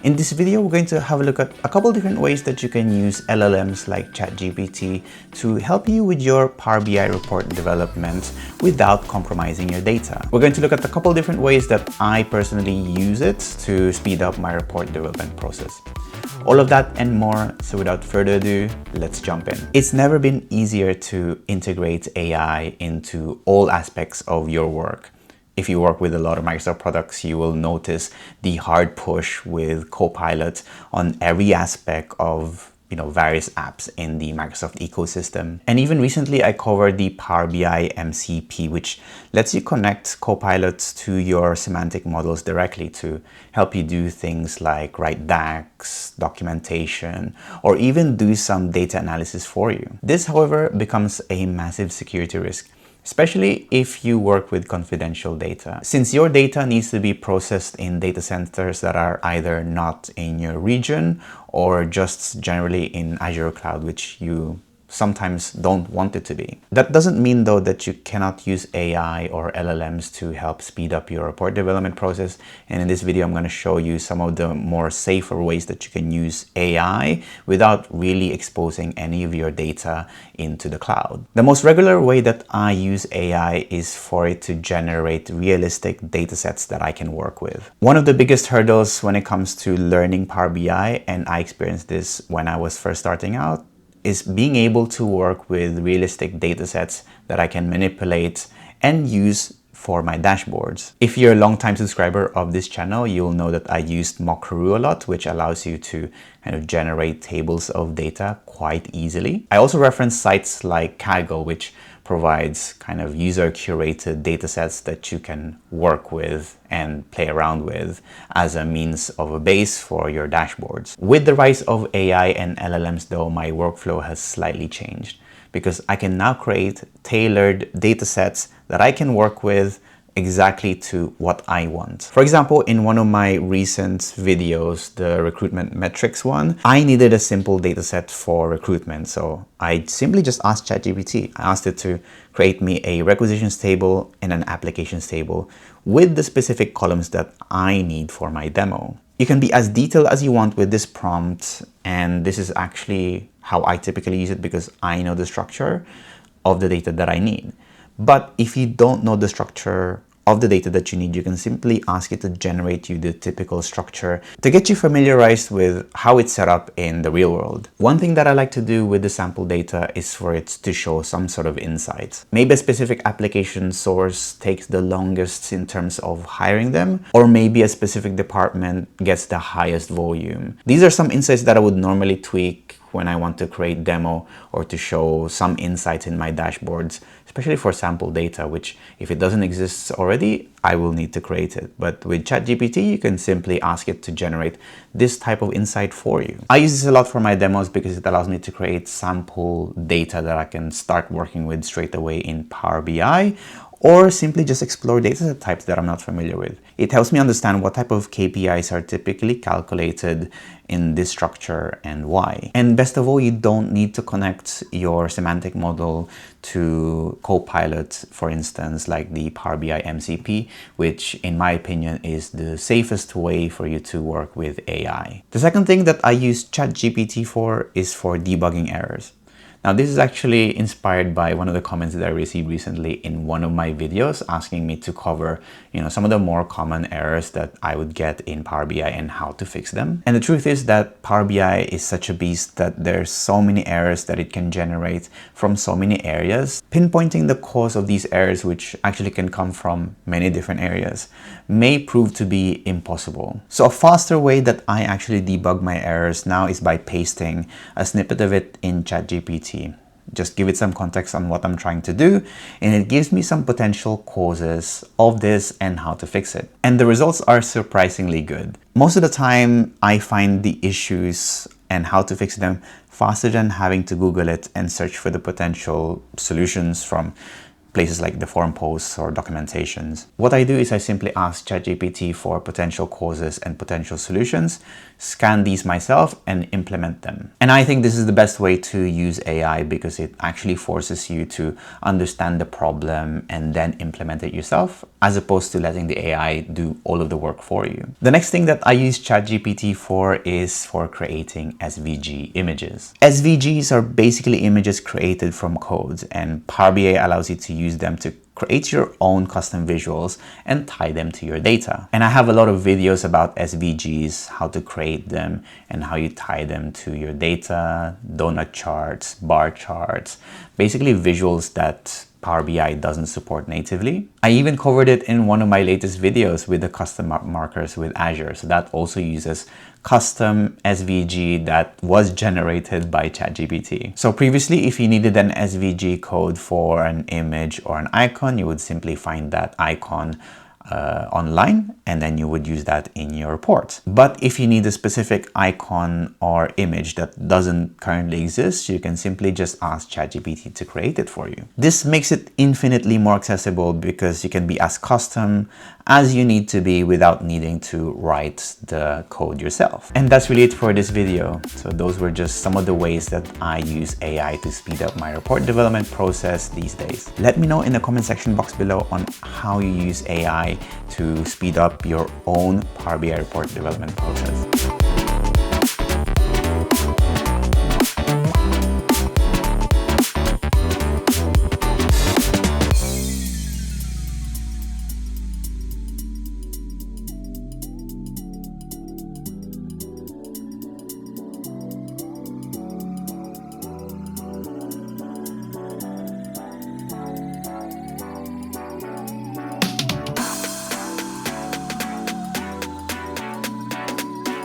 In this video, we're going to have a look at a couple different ways that you can use LLMs like ChatGPT to help you with your Power BI report development without compromising your data. We're going to look at a couple different ways that I personally use it to speed up my report development process. All of that and more, so without further ado, let's jump in. It's never been easier to integrate AI into all aspects of your work. If you work with a lot of Microsoft products, you will notice the hard push with Copilot on every aspect of various apps in the Microsoft ecosystem. And even recently, I covered the Power BI MCP, which lets you connect Copilot to your semantic models directly to help you do things like write DAX, documentation, or even do some data analysis for you. This, however, becomes a massive security risk, especially if you work with confidential data. Since your data needs to be processed in data centers that are either not in your region or just generally in Azure Cloud, which you sometimes don't want it to be. That doesn't mean though that you cannot use AI or LLMs to help speed up your report development process. And in this video, I'm going to show you some of the more safer ways that you can use AI without really exposing any of your data into the cloud. The most regular way that I use AI is for it to generate realistic data sets that I can work with. One of the biggest hurdles when it comes to learning Power BI, and I experienced this when I was first starting out, is being able to work with realistic data sets that I can manipulate and use for my dashboards. If you're a long-time subscriber of this channel, you'll know that I used Mockaroo a lot, which allows you to kind of generate tables of data quite easily. I also reference sites like Kaggle, which provides kind of user-curated data sets that you can work with and play around with as a means of a base for your dashboards. With the rise of AI and LLMs though, my workflow has slightly changed because I can now create tailored data sets that I can work with exactly to what I want. For example, in one of my recent videos, the recruitment metrics one, I needed a simple data set for recruitment. So I simply just asked ChatGPT. I asked it to create me a requisitions table and an applications table with the specific columns that I need for my demo. You can be as detailed as you want with this prompt, and this is actually how I typically use it because I know the structure of the data that I need. But if you don't know the structure of the data that you need, you can simply ask it to generate you the typical structure to get you familiarized with how it's set up in the real world. One thing that I like to do with the sample data is for it to show some sort of insights. Maybe a specific application source takes the longest in terms of hiring them, or maybe a specific department gets the highest volume. These are some insights that I would normally tweak when I want to create demo or to show some insights in my dashboards, especially for sample data, which if it doesn't exist already, I will need to create it. But with ChatGPT, you can simply ask it to generate this type of insight for you. I use this a lot for my demos because it allows me to create sample data that I can start working with straight away in Power BI, or simply just explore data types that I'm not familiar with. It helps me understand what type of KPIs are typically calculated in this structure and why. And best of all, you don't need to connect your semantic model to Copilot, for instance, like the Power BI MCP, which in my opinion is the safest way for you to work with AI. The second thing that I use ChatGPT for is for debugging errors. Now, this is actually inspired by one of the comments that I received recently in one of my videos asking me to cover, some of the more common errors that I would get in Power BI and how to fix them. And the truth is that Power BI is such a beast that there's so many errors that it can generate from so many areas. Pinpointing the cause of these errors, which actually can come from many different areas, may prove to be impossible. So a faster way that I actually debug my errors now is by pasting a snippet of it in ChatGPT. Just give it some context on what I'm trying to do, and it gives me some potential causes of this and how to fix it. And the results are surprisingly good. Most of the time, I find the issues and how to fix them faster than having to Google it and search for the potential solutions from places like the forum posts or documentations. What I do is I simply ask ChatGPT for potential causes and potential solutions, scan these myself and implement them. And I think this is the best way to use AI because it actually forces you to understand the problem and then implement it yourself, as opposed to letting the AI do all of the work for you. The next thing that I use ChatGPT for is for creating SVG images. SVGs are basically images created from code, and Power BI allows you to use them to create your own custom visuals and tie them to your data. And I have a lot of videos about SVGs, how to create them and how you tie them to your data, donut charts, bar charts, basically visuals that Power BI doesn't support natively. I even covered it in one of my latest videos with the custom markers with Azure. So that also uses custom SVG that was generated by ChatGPT. So previously, if you needed an SVG code for an image or an icon, you would simply find that icon online, and then you would use that in your report. But if you need a specific icon or image that doesn't currently exist, you can simply just ask ChatGPT to create it for you. This makes it infinitely more accessible because you can be as custom as you need to be without needing to write the code yourself. And that's really it for this video. So those were just some of the ways that I use AI to speed up my report development process these days. Let me know in the comment section box below on how you use AI to speed up your own Power BI report development process.